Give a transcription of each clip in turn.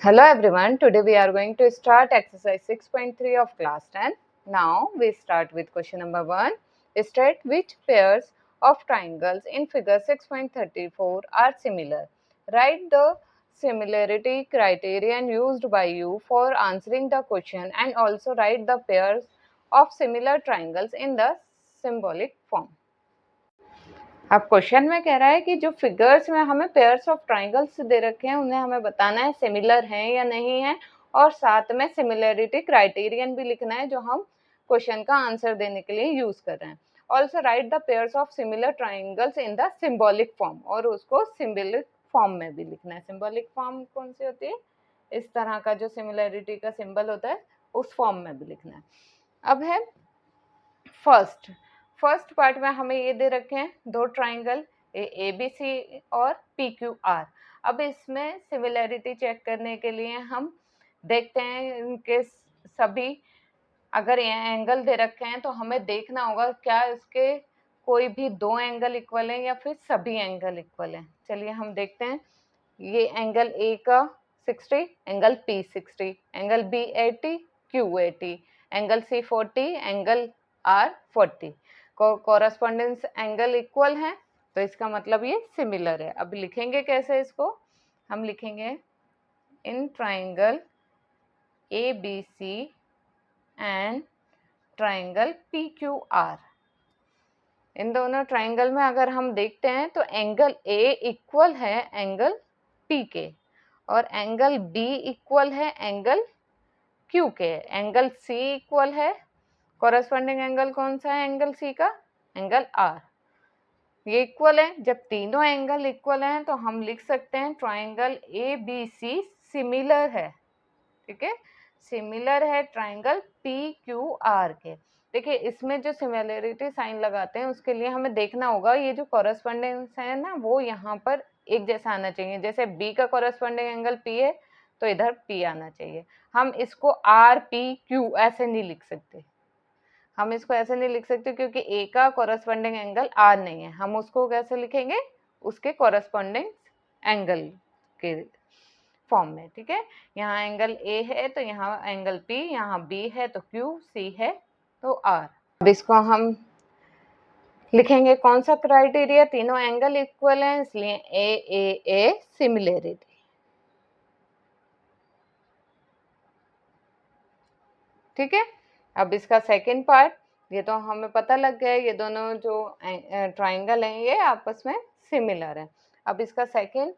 Hello everyone, today we are going to start exercise 6.3 of class 10. Now we start with question number 1. State which pairs of triangles in figure 6.34 are similar. Write the similarity criterion used by you for answering the question and also write the pairs of similar triangles in the symbolic form. अब question में कह रहा है कि जो figures में हमें pairs of triangles दे रखे हैं उन्हें हमें बताना है सिमिलर हैं या नहीं है, और साथ में सिमिलरिटी क्राइटेरियन भी लिखना है जो हम क्वेश्चन का आंसर देने के लिए यूज कर रहे हैं. Also right the pairs of similar triangles in the symbolic form, और उसको सिम्बॉलिक फॉर्म में भी लिखना है. सिम्बॉलिक फॉर्म कौन सी होती है? इस तरह का जो सिमिलरिटी का सिंबल होता है उस फॉर्म में भी लिखना है. अब है फर्स्ट पार्ट में हमें ये दे रखे हैं दो ट्राइंगल ए बी सी और पी क्यू आर. अब इसमें सिमिलैरिटी चेक करने के लिए हम देखते हैं इनके सभी, अगर ये एंगल दे रखे हैं तो हमें देखना होगा क्या इसके कोई भी दो एंगल इक्वल है या फिर सभी एंगल इक्वल है. चलिए हम देखते हैं. ये एंगल ए का 60, angle P 60, angle B 80, Q 80, angle C 40, angle R 40. Correspondence angle equal है तो इसका मतलब ये सिमिलर है. अब लिखेंगे कैसे इसको? हम लिखेंगे in triangle A B C and triangle P Q R. इन दोनों ट्राइंगल में अगर हम देखते हैं तो एंगल ए इक्वल है एंगल पी के, और एंगल बी इक्वल है एंगल क्यू के, एंगल सी इक्वल है, कॉरेस्पॉन्डिंग एंगल कौन सा है एंगल सी का? Angle are. ये इक्वल है. जब तीनों एंगल इक्वल हैं तो हम लिख सकते हैं triangle A B C similar है. ठीक है, सिमिलर है ट्राइंगल पी क्यू आर के. देखिए इसमें जो सिमिलरिटी साइन लगाते हैं उसके लिए हमें देखना होगा ये जो कॉरेस्पॉन्डेंस है ना वो यहाँ पर एक जैसा आना चाहिए. जैसे बी का कॉरेस्पॉन्डिंग एंगल पी है तो इधर पी आना चाहिए. हम इसको आर पी क्यू ऐसे नहीं लिख सकते. हम इसको ऐसे नहीं लिख सकते क्योंकि ए का कॉरेस्पॉन्डिंग एंगल आर नहीं है. हम उसको कैसे लिखेंगे? उसके कॉरेस्पॉन्डिंग एंगल के फॉर्म में. ठीक है, यहाँ एंगल ए है तो यहाँ एंगल पी, यहाँ बी है तो क्यू, सी है तो आर. अब इसको हम लिखेंगे कौन सा क्राइटेरिया? तीनों एंगल इक्वल हैं इसलिए ए सिमिलरिटी. ठीक है, अब इसका सेकंड पार्ट, ये तो हमें पता लग गया है ये दोनों जो ट्राइंगल हैं ये आपस में सिमिलर है. अब इसका सेकंड,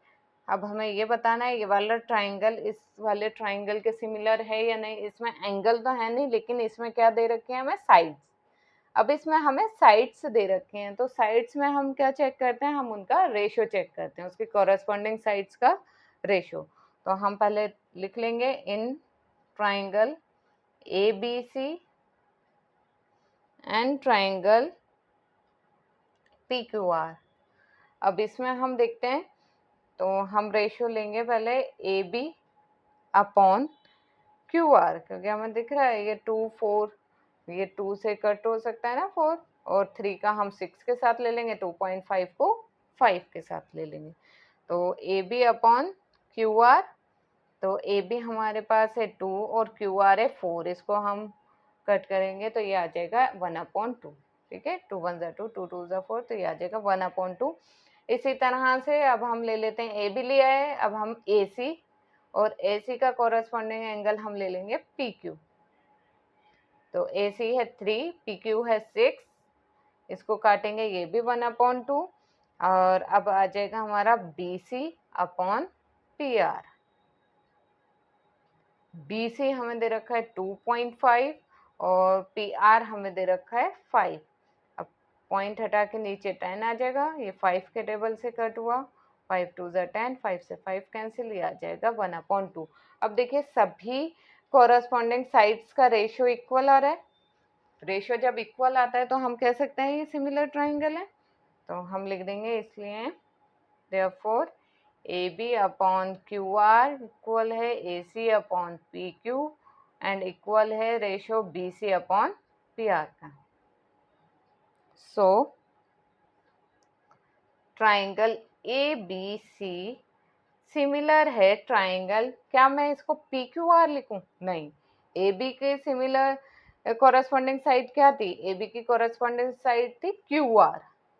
अब हमें ये बताना है ये वाला ट्राइंगल इस वाले ट्राइंगल के सिमिलर है या नहीं. इसमें एंगल तो है नहीं लेकिन इसमें क्या दे रखे हैं हमें? साइड्स. अब इसमें हमें साइड्स दे रखे हैं तो साइड्स में हम क्या चेक करते हैं? हम उनका रेशो चेक करते हैं, उसके कॉरेस्पॉन्डिंग साइड्स का रेशो. तो हम पहले लिख लेंगे in triangle A B C and triangle P Q R. अब इसमें हम देखते हैं तो हम रेशियो लेंगे पहले A B upon Q R, क्योंकि हमें दिख रहा है ये 2 4, ये 2 से कट हो सकता है ना 4, और 3 का हम 6 के साथ ले लेंगे, 2.5 को 5 के साथ ले लेंगे. तो A B upon Q R, तो ए बी हमारे पास है 2 और क्यू आर है 4, इसको हम कट करेंगे तो ये आ जाएगा 1/2. ठीक है, 2 1 2, 2 2 4, तो ये आ जाएगा 1/2. इसी तरह से अब हम ले लेते हैं ए बी लिया है, अब हम ए सी, और ए सी का कॉरेस्पॉन्डिंग एंगल हम ले लेंगे पी क्यू. तो ए सी है 3, पी क्यू है 6, इसको काटेंगे ये भी 1/2, और अब आ जाएगा हमारा B C upon P R. B C हमें दे रखा है 2.5 और पी आर हमें दे रखा है 5. अब पॉइंट हटा के नीचे 10 आ जाएगा, ये 5 के टेबल से कट हुआ, 5 2 10, 5 से 5 कैंसिल, ये आ जाएगा 1/2. अब देखिए सभी कॉरेस्पॉन्डिंग साइड्स का रेशियो इक्वल आ रहा है. रेशियो जब इक्वल आता है तो हम कह सकते हैं ये सिमिलर ट्राइंगल है. तो हम लिख देंगे इसलिए therefore A B upon Q R equal है A C upon P Q and equal है ratio B C upon P R का. So triangle A B C similar है ट्राइंगल, क्या मैं इसको पी क्यू आर लिखूं? नहीं, ए बी के सिमिलर कॉरेस्पॉन्डिंग साइड क्या थी? ए बी की कॉरेस्पॉन्डिंग साइड थी क्यू आर,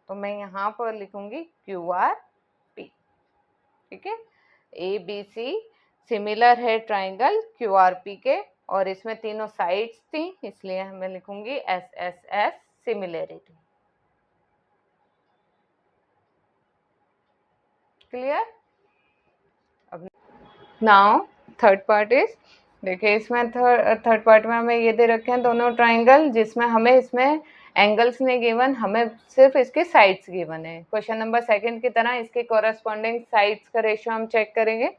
तो मैं यहाँ पर लिखूंगी क्यू आर पी। ठीक है, ए बी सी सिमिलर है ट्राइंगल क्यू आर पी के, और इसमें तीनों साइड्स थी, इसलिए मैं लिखूंगी S S S similarity. Clear? अब नाउ थर्ड पार्ट इज, देखिए इसमें थर्ड पार्ट में हमें ये दे रखे हैं दोनों ट्राइंगल, जिसमें हमें इसमें एंगल्स नहीं गिवन, हमें सिर्फ इसके साइड्स गिवन है। क्वेश्चन नंबर सेकंड की तरह इसके कॉरेस्पॉन्डिंग साइड्स का रेशियो हम चेक करेंगे।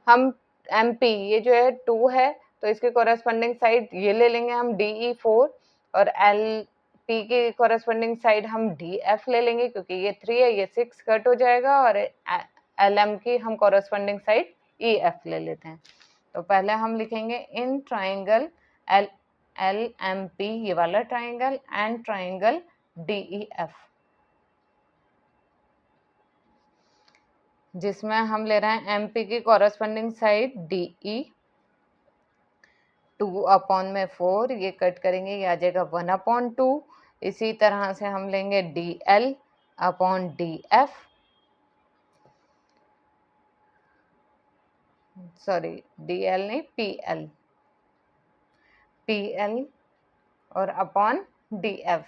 हम एम पी, ये जो है 2 है, तो इसके कॉरेस्पॉन्डिंग साइड ये ले लेंगे हम डी ई 4, और एल पी की कॉरेस्पॉन्डिंग साइड हम डी एफ ले लेंगे, क्योंकि ये 3 है, ये 6 कट हो जाएगा, और एल एम की हम कॉरेस्पॉन्डिंग साइड ई एफ ले लेते हैं। तो पहले हम लिखेंगे in triangle L L M P, ये वाला triangle, and triangle D E F, जिसमें हम ले रहे हैं एम पी की कॉरेस्पॉन्डिंग साइड डी ई 2/4, ये कट करेंगे, ये आ जाएगा 1/2। इसी तरह से हम लेंगे D L upon D F, sorry D L नहीं, पी एल, पी एल और upon D F.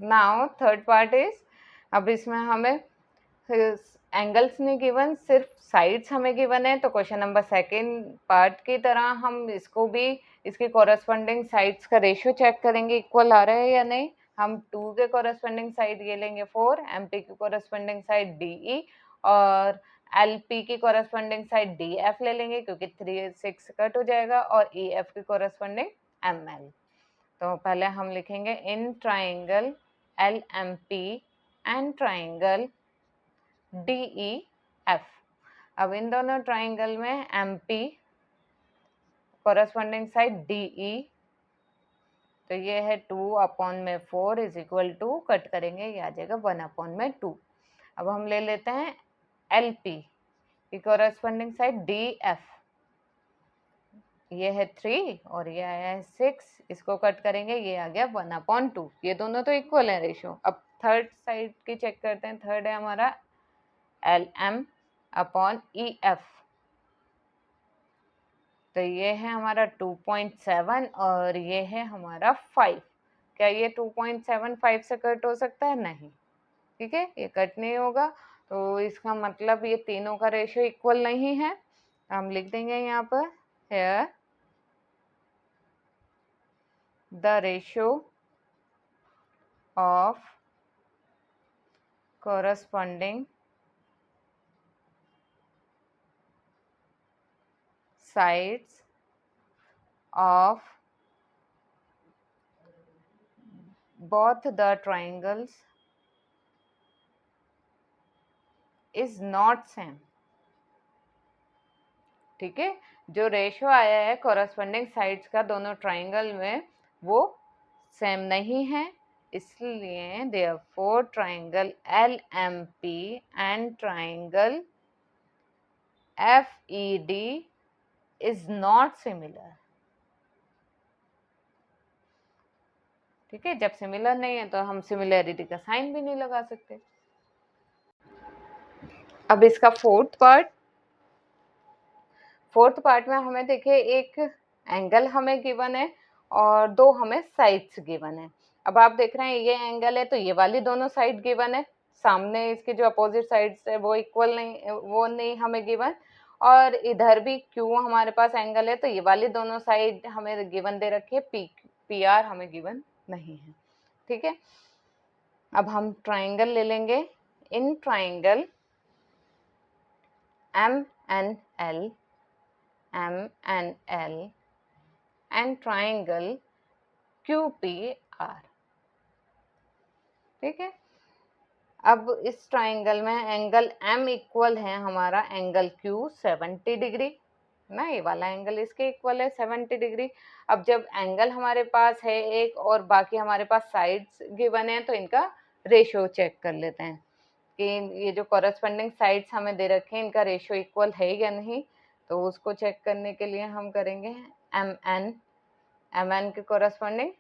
Now third part is, अब इसमें हमें एंगल्स नहीं गिवन, सिर्फ साइड्स हमें गिवन है, तो क्वेश्चन नंबर सेकेंड पार्ट की तरह हम इसको भी इसकी कॉरेस्पॉन्डिंग साइड्स का रेशियो चेक करेंगे, इक्वल आ रहा है या नहीं। हम 2 के कॉरेस्पॉन्डिंग साइड ये लेंगे 4, एम पी की कॉरेस्पॉन्डिंग साइड डी ई, और एल पी की कॉरेस्पॉन्डिंग साइड डी एफ ले लेंगे, क्योंकि 3 6 कट हो जाएगा, और ई एफ की कॉरेस्पॉन्डिंग एम एल। तो पहले हम लिखेंगे in triangle L M P and triangle D E F. अब इन दोनों ट्राइंगल में M P corresponding side D E, तो ये है 2/4 इज इक्वल टू, कट करेंगे ये आ जाएगा 1/2। अब हम ले लेते हैं एल पी की कॉरेस्पॉन्डिंग साइड डी एफ, ये है 3 और ये आया है 6, इसको कट करेंगे, ये आ गया 1/2। ये दोनों तो इक्वल है रेशियो। अब थर्ड साइड की चेक करते हैं, थर्ड है हमारा L M upon E F, तो ये है हमारा 2.7 और ये है हमारा 5। क्या ये 2.75 से कट हो सकता है? नहीं, ठीक है, ये कट नहीं होगा, तो इसका मतलब ये तीनों का रेशियो इक्वल नहीं है। हम लिख देंगे यहाँ पर, here the ratio of corresponding sides of both the triangles is not same। ठीक है, जो रेशियो आया है कॉरेस्पॉन्डिंग साइड्स का दोनों ट्राइंगल में, वो सेम नहीं है, इसलिए therefore triangle L M P and triangle F E D is not similar. ठीक है, जब सिमिलर नहीं है तो हम सिमिलरिटी का साइन भी नहीं लगा सकते। अब इसका फोर्थ पार्ट में हमें देखिए एक एंगल हमें गिवन है और 2 हमें साइड्स गिवन है। अब आप देख रहे हैं ये एंगल है, तो ये वाली दोनों साइड गिवन है, सामने इसके जो अपोजिट साइड्स है वो इक्वल नहीं, वो नहीं हमें गिवन, और इधर भी क्यों हमारे पास एंगल है, तो ये वाली दोनों साइड हमें गिवन दे रखी है, पी आर हमें गिवन नहीं है। ठीक है, अब हम ट्राइंगल ले लेंगे, in triangle M N L and triangle Q P R. ठीक है, अब इस ट्राइंगल में एंगल एम इक्वल है हमारा एंगल क्यू 70 डिग्री, ना, ये वाला एंगल इसके इक्वल है 70 डिग्री। अब जब एंगल हमारे पास है एक और बाकी हमारे पास साइड्स गिवन है, तो इनका रेशियो चेक कर लेते हैं कि ये जो कॉरस्पॉन्डिंग साइड्स हमें दे रखे हैं इनका रेशियो इक्वल है या नहीं। तो उसको चेक करने के लिए हम करेंगे एम एन के कॉरस्पॉन्डिंग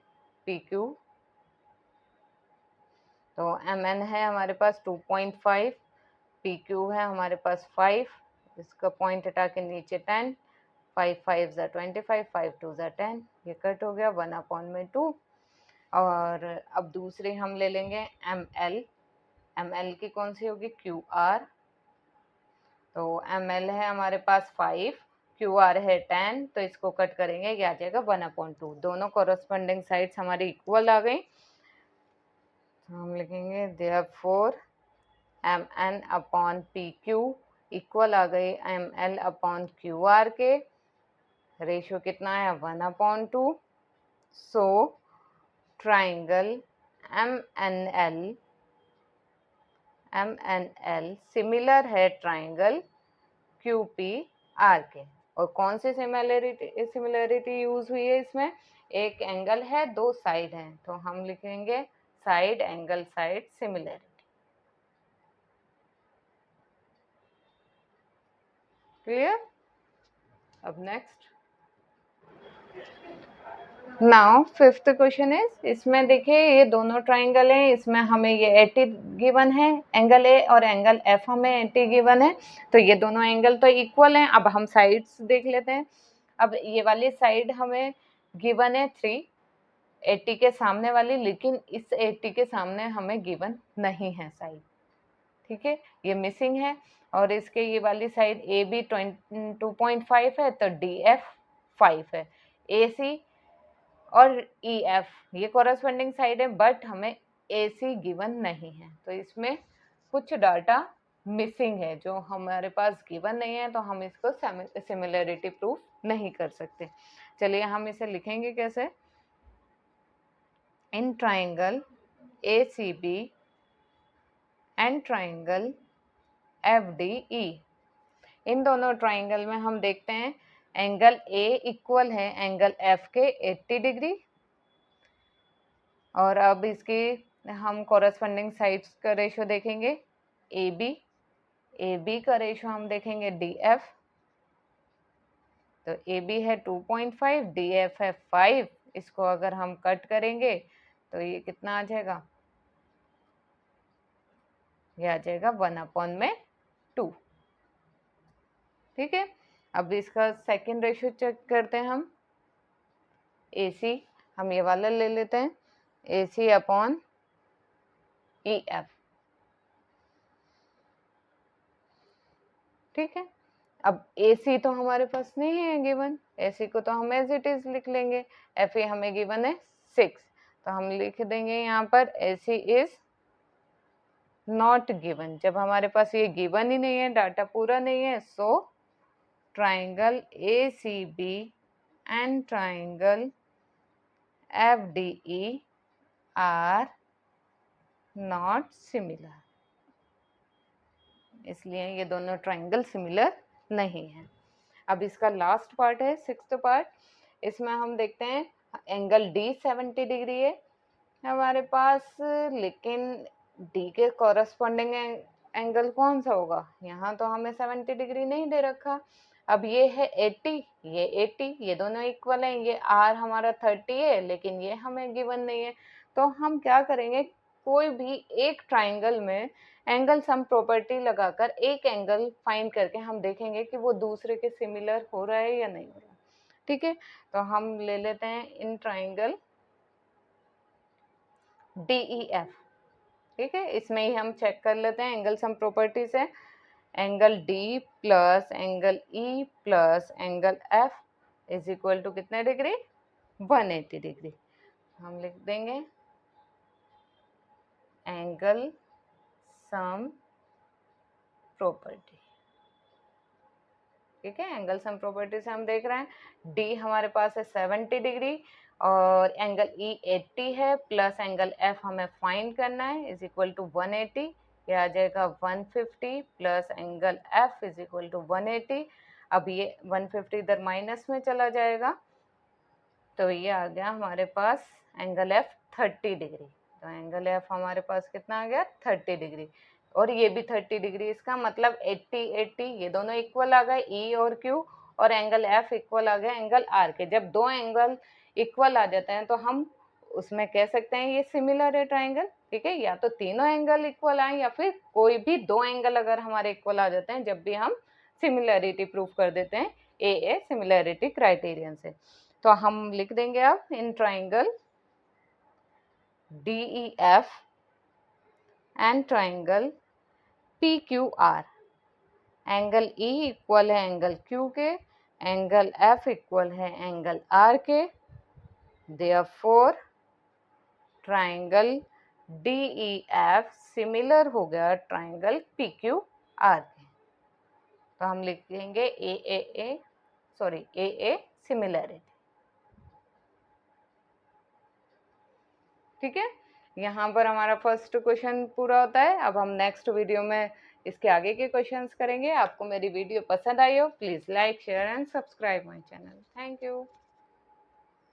पी क्यू। तो एम एन है हमारे पास 2.5, पी क्यू है हमारे पास 5, इसका पॉइंट हटा के नीचे 10, 5 5 ज़ा 25, 5 2 ज़ा 10, ये कट हो गया 1/2। और अब दूसरे हम ले लेंगे एम एल की कौन सी होगी, क्यू आर। तो एम एल है हमारे पास 5, क्यू आर है 10, तो इसको कट करेंगे, ये आ जाएगा 1/2। दोनों कॉरस्पॉन्डिंग साइड्स हमारी इक्वल आ गई। तो हम लिखेंगे therefore M N upon P Q equal आ गई M L upon Q R के। रेशियो कितना है, 1/2। So triangle M N L similar है ट्राइंगल क्यू पी आर के। और कौन सी सिमिलरिटी यूज हुई है इसमें, एक एंगल है, दो साइड हैं, तो हम लिखेंगे side angle side similarity. Clear. अब next now fifth question is, इसमें देखिए ये दोनों ट्राइंगल हैं, इसमें हमें ये 80 गिवन है, एंगल ए और एंगल एफ हमें 80 गिवन है, तो ये दोनों एंगल तो इक्वल हैं। अब हम साइड्स देख लेते हैं। अब ये वाली साइड हमें गिवन है 3, 80 के सामने वाली, लेकिन इस 80 के सामने हमें गिवन नहीं है साइड, ठीक है, ये मिसिंग है। और इसके ये वाली साइड ए बी 2.5 है, तो डी एफ 5 है। ए सी और ई एफ ये कॉरस्पॉन्डिंग साइड है, बट हमें ए सी गिवन नहीं है, तो इसमें कुछ डाटा मिसिंग है जो हमारे पास गिवन नहीं है, तो हम इसको सिमिलरिटी प्रूफ नहीं कर सकते। चलिए हम इसे लिखेंगे कैसे। In triangle A C B and triangle F D E, इन दोनों ट्राइंगल में हम देखते हैं एंगल ए इक्वल है एंगल एफ के 80 डिग्री। और अब इसकी हम कॉरस्पॉन्डिंग साइड्स का रेशियो देखेंगे, ए बी का रेशियो हम देखेंगे डी एफ। तो ए बी है 2.5, डी एफ है 5, इसको अगर हम कट करेंगे तो ये कितना आ जाएगा, ये आ जाएगा 1/2। ठीक है। अब इसका सेकंड रेशियो चेक करते हैं हम, ए सी हम ये वाला ले लेते हैं, ए सी अपॉन ई एफ। ठीक है। अब ए सी तो हमारे पास नहीं है गिवन, ए सी को तो हम एज इट इज लिख लेंगे, एफ ए हमें गिवन है 6, तो हम लिख देंगे यहाँ पर ए सी इज नॉट गिवन। जब हमारे पास ये गिवन ही नहीं है, डाटा पूरा नहीं है, so triangle A C B and triangle F D E are not similar, इसलिए ये दोनों ट्राइंगल सिमिलर नहीं है। अब इसका लास्ट पार्ट है, सिक्स्थ पार्ट, इसमें हम देखते हैं एंगल डी 70 डिग्री है हमारे पास, लेकिन डी के कॉरस्पॉन्डिंग एंगल कौन सा होगा, यहाँ तो हमें 70 डिग्री नहीं दे रखा। अब ये है 80, ये 80, ये दोनों इक्वल हैं, ये आर हमारा 30 है, लेकिन ये हमें गिवन नहीं है। तो हम क्या करेंगे, कोई भी एक ट्राइंगल में एंगल सम प्रॉपर्टी लगाकर एक एंगल फाइंड करके हम देखेंगे कि वो दूसरे के सिमिलर हो रहा है या नहीं हो रहा। ठीक है। तो हम ले लेते हैं in triangle D E F. ठीक है, इसमें ही हम चेक कर लेते हैं एंगल सम प्रॉपर्टी से, angle D plus angle E plus angle F is equal to कितने डिग्री, 180 डिग्री। हम लिख देंगे एंगल सम प्रॉपर्टी। ठीक है, एंगल सम प्रॉपर्टी से हम देख रहे हैं डी हमारे पास है 70 डिग्री और एंगल ई 80 है, प्लस एंगल एफ हमें फाइंड करना है, इज इक्वल टू 180, ये आ जाएगा 150 plus angle F is equal to 180। अब ये 150 इधर माइनस में चला जाएगा, तो ये आ गया हमारे पास एंगल एफ 30 डिग्री। तो एंगल एफ हमारे पास कितना आ गया 30 डिग्री, और ये भी 30 डिग्री। इसका मतलब 80 80 ये दोनों इक्वल आ गए, ई और क्यू, और एंगल एफ इक्वल आ गया एंगल आर के। जब दो एंगल इक्वल आ जाते हैं तो हम उसमें कह सकते हैं ये सिमिलर है ट्राइंगल, ठीक है। या तो तीनों एंगल इक्वल आए या फिर कोई भी दो एंगल अगर हमारे इक्वल आ जाते हैं, जब भी हम सिमिलरिटी प्रूव कर देते हैं ए सिमिलरिटी क्राइटेरियन से। तो हम लिख देंगे अब in triangle DEF and triangle PQR, angle E equal है एंगल Q के, एंगल F इक्वल है एंगल R के, देयरफॉर ट्राइंगल DEF सिमिलर हो गया ट्राइंगल PQR के। तो हम लिखेंगे AA सिमिलरिटी, ठीक है। यहाँ पर हमारा फर्स्ट क्वेश्चन पूरा होता है। अब हम नेक्स्ट वीडियो में इसके आगे के क्वेश्चंस करेंगे। आपको मेरी वीडियो पसंद आई हो, please like share and subscribe my channel. Thank you.